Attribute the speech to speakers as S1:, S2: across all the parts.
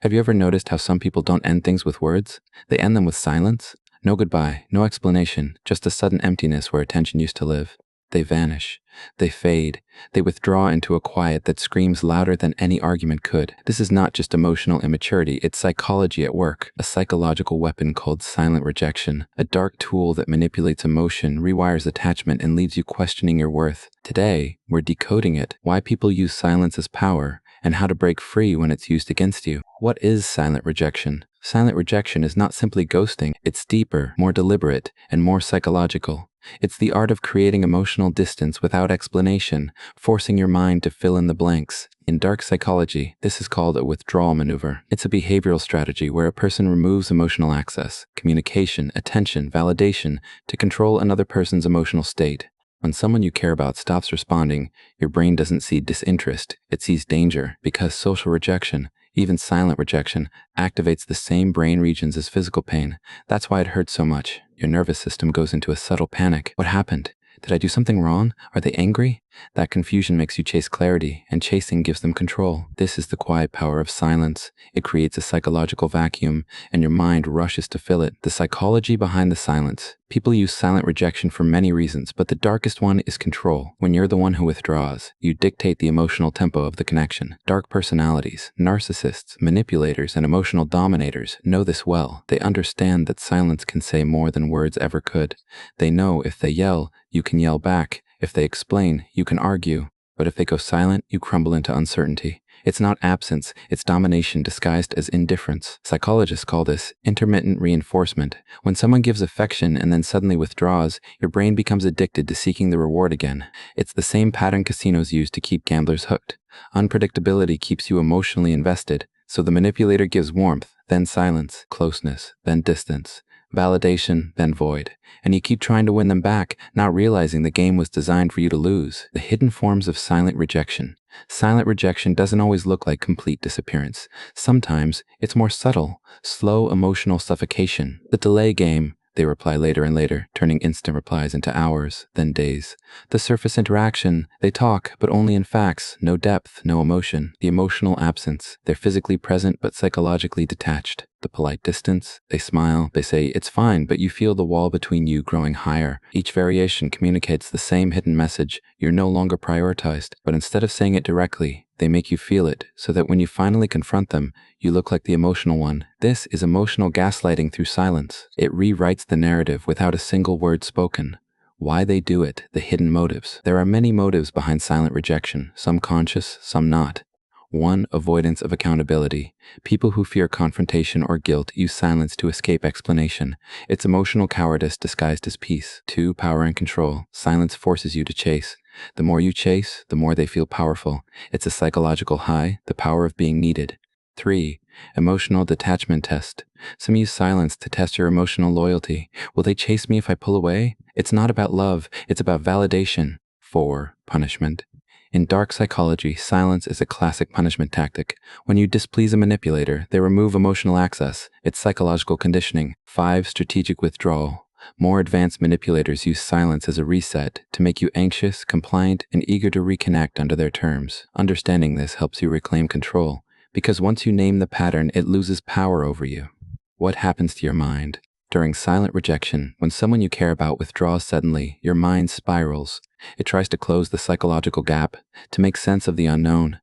S1: Have you ever noticed how some people don't end things with words? They end them with silence. No goodbye, no explanation, just a sudden emptiness where attention used to live. They vanish. They fade. They withdraw into a quiet that screams louder than any argument could. This is not just emotional immaturity, it's psychology at work, a psychological weapon called silent rejection, a dark tool that manipulates emotion, rewires attachment, and leaves you questioning your worth. Today, we're decoding it, why people use silence as power, and how to break free when it's used against you. What is silent rejection? Silent rejection is not simply ghosting, it's deeper, more deliberate, and more psychological. It's the art of creating emotional distance without explanation, forcing your mind to fill in the blanks. In dark psychology, this is called a withdrawal maneuver. It's a behavioral strategy where a person removes emotional access, communication, attention, validation to control another person's emotional state. When someone you care about stops responding, your brain doesn't see disinterest, it sees danger, because social rejection, even silent rejection, activates the same brain regions as physical pain. That's why it hurts so much. Your nervous system goes into a subtle panic. What happened? Did I do something wrong? Are they angry? That confusion makes you chase clarity, and chasing gives them control. This is the quiet power of silence. It creates a psychological vacuum, and your mind rushes to fill it. The psychology behind the silence. People use silent rejection for many reasons, but the darkest one is control. When you're the one who withdraws, you dictate the emotional tempo of the connection. Dark personalities, narcissists, manipulators, and emotional dominators know this well. They understand that silence can say more than words ever could. They know if they yell, you can yell back. If they explain, you can argue. But if they go silent, you crumble into uncertainty. It's not absence, it's domination disguised as indifference. Psychologists call this intermittent reinforcement. When someone gives affection and then suddenly withdraws, your brain becomes addicted to seeking the reward again. It's the same pattern casinos use to keep gamblers hooked. Unpredictability keeps you emotionally invested, so the manipulator gives warmth, then silence, closeness, then distance, validation, then void. And you keep trying to win them back, not realizing the game was designed for you to lose. The hidden forms of silent rejection. Silent rejection doesn't always look like complete disappearance. Sometimes it's more subtle, slow emotional suffocation. The delay game. They reply later and later, turning instant replies into hours, then days. The surface interaction. They talk, but only in facts, no depth, no emotion. The emotional absence. They're physically present but psychologically detached. The polite distance. They smile, they say, "It's fine," but you feel the wall between you growing higher. Each variation communicates the same hidden message. You're no longer prioritized, but instead of saying it directly, they make you feel it, so that when you finally confront them, you look like the emotional one. This is emotional gaslighting through silence. It rewrites the narrative without a single word spoken. Why they do it, the hidden motives. There are many motives behind silent rejection, some conscious, some not. 1. Avoidance of accountability. People who fear confrontation or guilt use silence to escape explanation. It's emotional cowardice disguised as peace. 2. Power and control. Silence forces you to chase. The more you chase, the more they feel powerful. It's a psychological high, the power of being needed. 3. Emotional detachment test. Some use silence to test your emotional loyalty. Will they chase me if I pull away? It's not about love, it's about validation. 4. Punishment. In dark psychology, silence is a classic punishment tactic. When you displease a manipulator, they remove emotional access. It's psychological conditioning. 5. Strategic withdrawal. More advanced manipulators use silence as a reset to make you anxious, compliant, and eager to reconnect under their terms. Understanding this helps you reclaim control, because once you name the pattern, it loses power over you. What happens to your mind? During silent rejection, when someone you care about withdraws suddenly, your mind spirals. It tries to close the psychological gap, to make sense of the unknown.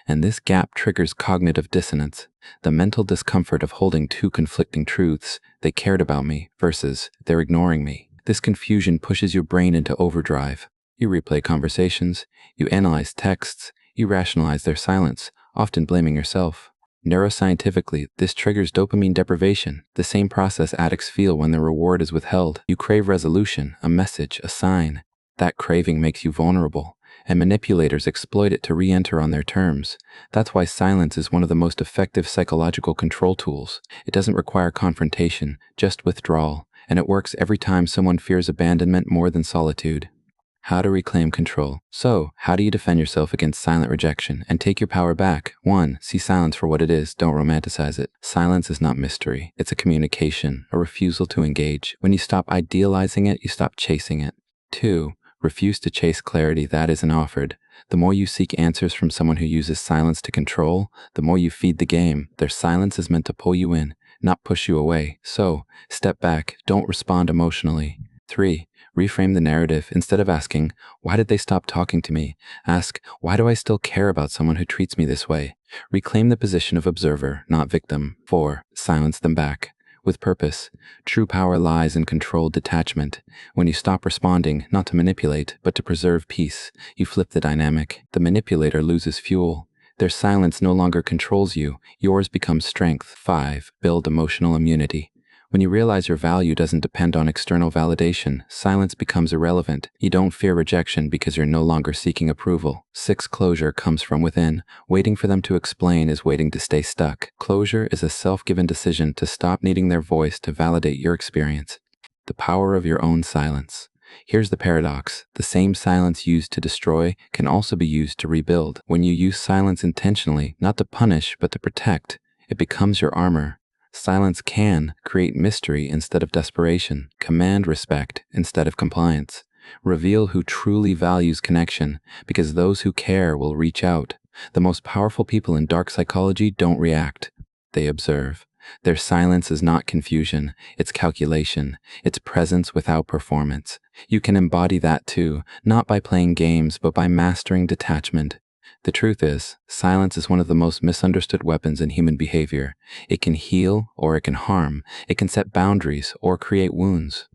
S1: And this gap triggers cognitive dissonance, the mental discomfort of holding two conflicting truths: they cared about me versus they're ignoring me. This confusion pushes your brain into overdrive. You replay conversations, you analyze texts, you rationalize their silence, often blaming yourself. Neuroscientifically, this triggers dopamine deprivation, the same process addicts feel when their reward is withheld. You crave resolution, a message, a sign. That craving makes you vulnerable, and manipulators exploit it to re-enter on their terms. That's why silence is one of the most effective psychological control tools. It doesn't require confrontation, just withdrawal, and it works every time someone fears abandonment more than solitude. How to reclaim control. So, how do you defend yourself against silent rejection and take your power back? 1. See silence for what it is, don't romanticize it. Silence is not mystery. It's a communication, a refusal to engage. When you stop idealizing it, you stop chasing it. 2. Refuse to chase clarity that isn't offered. The more you seek answers from someone who uses silence to control, the more you feed the game. Their silence is meant to pull you in, not push you away. So, step back, don't respond emotionally. 3. Reframe the narrative. Instead of asking, why did they stop talking to me? Ask, why do I still care about someone who treats me this way? Reclaim the position of observer, not victim. 4. Silence them back. With purpose. True power lies in controlled detachment. When you stop responding, not to manipulate, but to preserve peace, you flip the dynamic. The manipulator loses fuel. Their silence no longer controls you. Yours becomes strength. 5. Build emotional immunity. When you realize your value doesn't depend on external validation, silence becomes irrelevant. You don't fear rejection because you're no longer seeking approval. 6. Closure comes from within. Waiting for them to explain is waiting to stay stuck. Closure is a self-given decision to stop needing their voice to validate your experience. The power of your own silence. Here's the paradox. The same silence used to destroy can also be used to rebuild. When you use silence intentionally, not to punish, but to protect, it becomes your armor. Silence can create mystery instead of desperation, command respect instead of compliance, reveal who truly values connection, because those who care will reach out. The most powerful people in dark psychology don't react, they observe. Their silence is not confusion, it's calculation, it's presence without performance. You can embody that too, not by playing games, but by mastering detachment. The truth is, silence is one of the most misunderstood weapons in human behavior. It can heal or it can harm. It can set boundaries or create wounds.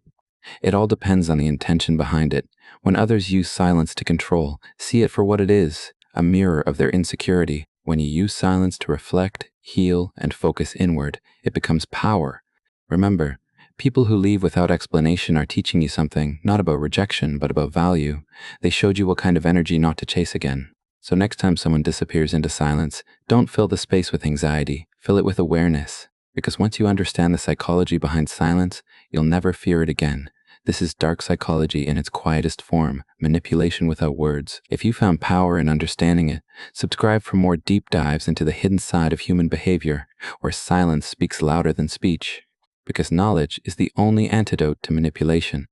S1: It all depends on the intention behind it. When others use silence to control, see it for what it is, a mirror of their insecurity. When you use silence to reflect, heal, and focus inward, it becomes power. Remember, people who leave without explanation are teaching you something, not about rejection, but about value. They showed you what kind of energy not to chase again. So next time someone disappears into silence, don't fill the space with anxiety, fill it with awareness. Because once you understand the psychology behind silence, you'll never fear it again. This is dark psychology in its quietest form, manipulation without words. If you found power in understanding it, subscribe for more deep dives into the hidden side of human behavior, where silence speaks louder than speech. Because knowledge is the only antidote to manipulation.